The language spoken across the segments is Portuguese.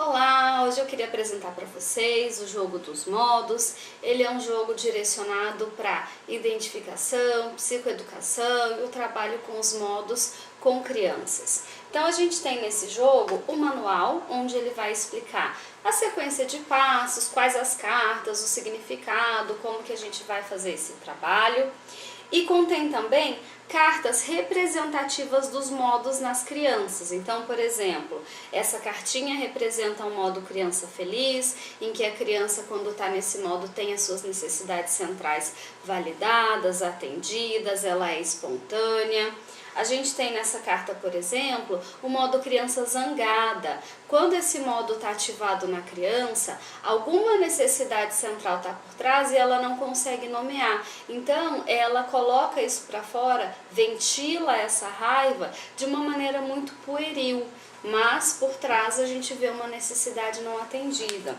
Olá, hoje eu queria apresentar para vocês o jogo dos modos. Ele é um jogo direcionado para identificação, psicoeducação e o trabalho com os modos com crianças. Então a gente tem nesse jogo o manual, onde ele vai explicar a sequência de passos, quais as cartas, o significado, como que a gente vai fazer esse trabalho. E contém também cartas representativas dos modos nas crianças. Então, por exemplo, essa cartinha representa um modo criança feliz, em que a criança, quando está nesse modo, tem as suas necessidades centrais validadas, atendidas, ela é espontânea. A gente tem nessa carta, por exemplo, o modo criança zangada. Quando esse modo está ativado na criança, alguma necessidade central está por trás e ela não consegue nomear. Então, ela coloca isso para fora, ventila essa raiva de uma maneira muito pueril, mas por trás a gente vê uma necessidade não atendida.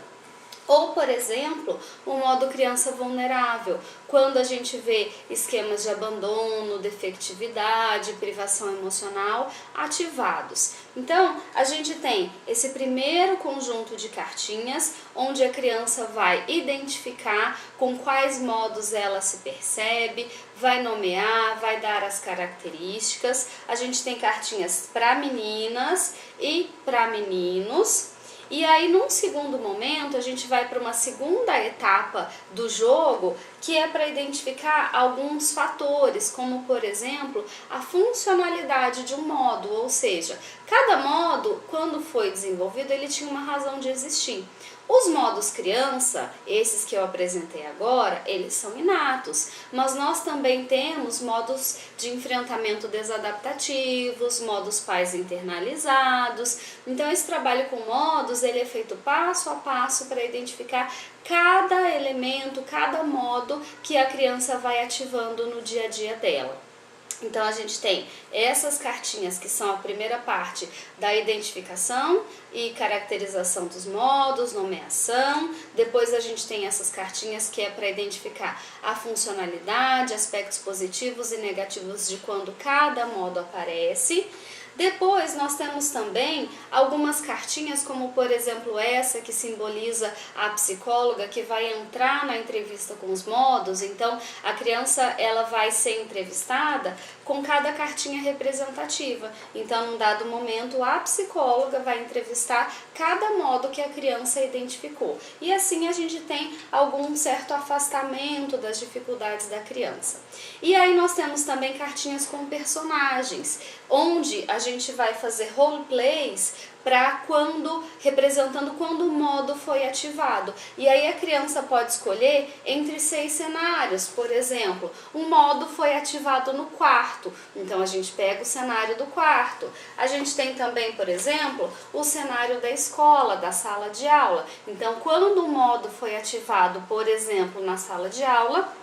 Ou, por exemplo, o modo criança vulnerável, quando a gente vê esquemas de abandono, defectividade, privação emocional ativados. Então, a gente tem esse primeiro conjunto de cartinhas, onde a criança vai identificar com quais modos ela se percebe, vai nomear, vai dar as características. A gente tem cartinhas para meninas e para meninos. E aí, num segundo momento, a gente vai para uma segunda etapa do jogo, que é para identificar alguns fatores, como, por exemplo, a funcionalidade de um modo, ou seja, cada modo, quando foi desenvolvido, ele tinha uma razão de existir. Os modos criança, esses que eu apresentei agora, eles são inatos, mas nós também temos modos de enfrentamento desadaptativos, modos pais internalizados. Então esse trabalho com modos, ele é feito passo a passo para identificar cada elemento, cada modo que a criança vai ativando no dia a dia dela. Então a gente tem essas cartinhas que são a primeira parte da identificação e caracterização dos modos, nomeação. Depois a gente tem essas cartinhas que é para identificar a funcionalidade, aspectos positivos e negativos de quando cada modo aparece. Depois nós temos também algumas cartinhas, como por exemplo essa que simboliza a psicóloga que vai entrar na entrevista com os modos. Então a criança ela vai ser entrevistada com cada cartinha representativa. Então num dado momento a psicóloga vai entrevistar cada modo que a criança identificou. E assim a gente tem algum certo afastamento das dificuldades da criança. E aí nós temos também cartinhas com personagens, onde a gente vai fazer roleplays para representando quando o modo foi ativado. E aí a criança pode escolher entre 6 cenários. Por exemplo, um modo foi ativado no quarto, então a gente pega o cenário do quarto. A gente tem também, por exemplo, o cenário da escola, da sala de aula. Então, quando o modo foi ativado, por exemplo, na sala de aula,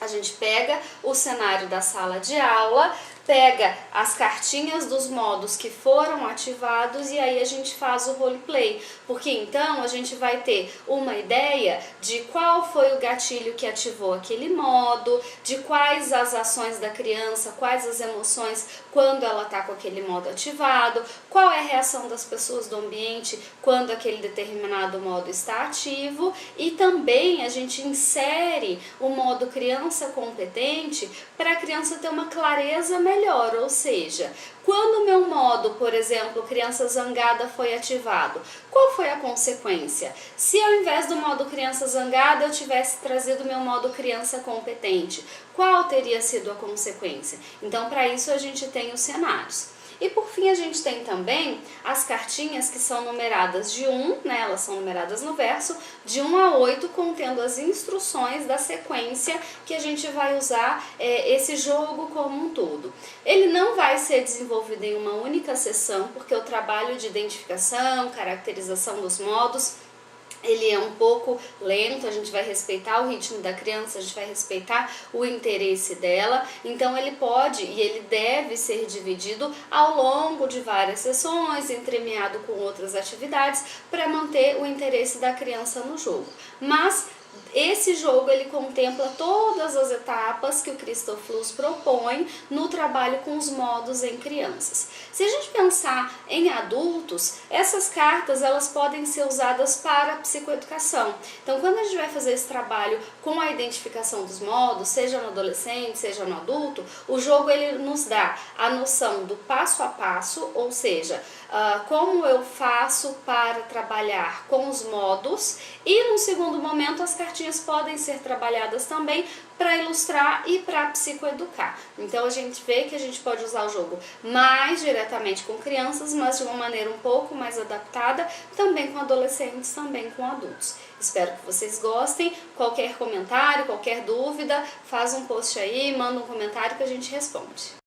a gente pega o cenário da sala de aula, pega as cartinhas dos modos que foram ativados e aí a gente faz o roleplay, porque então a gente vai ter uma ideia de qual foi o gatilho que ativou aquele modo, de quais as ações da criança, quais as emoções quando ela está com aquele modo ativado, qual é a reação das pessoas do ambiente quando aquele determinado modo está ativo, e também a gente insere o modo criança competente para a criança ter uma clareza melhor, ou seja, quando o meu modo, por exemplo, criança zangada foi ativado, qual foi a consequência? Se ao invés do modo criança zangada eu tivesse trazido o meu modo criança competente, qual teria sido a consequência? Então, para isso a gente tem os cenários. E por fim a gente tem também as cartinhas que são numeradas de 1, né, elas são numeradas no verso, de 1 a 8, contendo as instruções da sequência que a gente vai usar esse jogo como um todo. Ele não vai ser desenvolvido em uma única sessão, porque o trabalho de identificação, caracterização dos modos, ele é um pouco lento, a gente vai respeitar o ritmo da criança, a gente vai respeitar o interesse dela, então ele pode e ele deve ser dividido ao longo de várias sessões, entremeado com outras atividades, para manter o interesse da criança no jogo. Mas Esse jogo ele contempla todas as etapas que o Christoph Luz propõe no trabalho com os modos em crianças. Se a gente pensar em adultos, essas cartas elas podem ser usadas para a psicoeducação. Então, quando a gente vai fazer esse trabalho com a identificação dos modos, seja no adolescente, seja no adulto, o jogo ele nos dá a noção do passo a passo, ou seja, como eu faço para trabalhar com os modos, e num segundo momento as cartinhas podem ser trabalhadas também para ilustrar e para psicoeducar. Então a gente vê que a gente pode usar o jogo mais diretamente com crianças, mas de uma maneira um pouco mais adaptada, também com adolescentes, também com adultos. Espero que vocês gostem. Qualquer comentário, qualquer dúvida, faz um post aí, manda um comentário que a gente responde.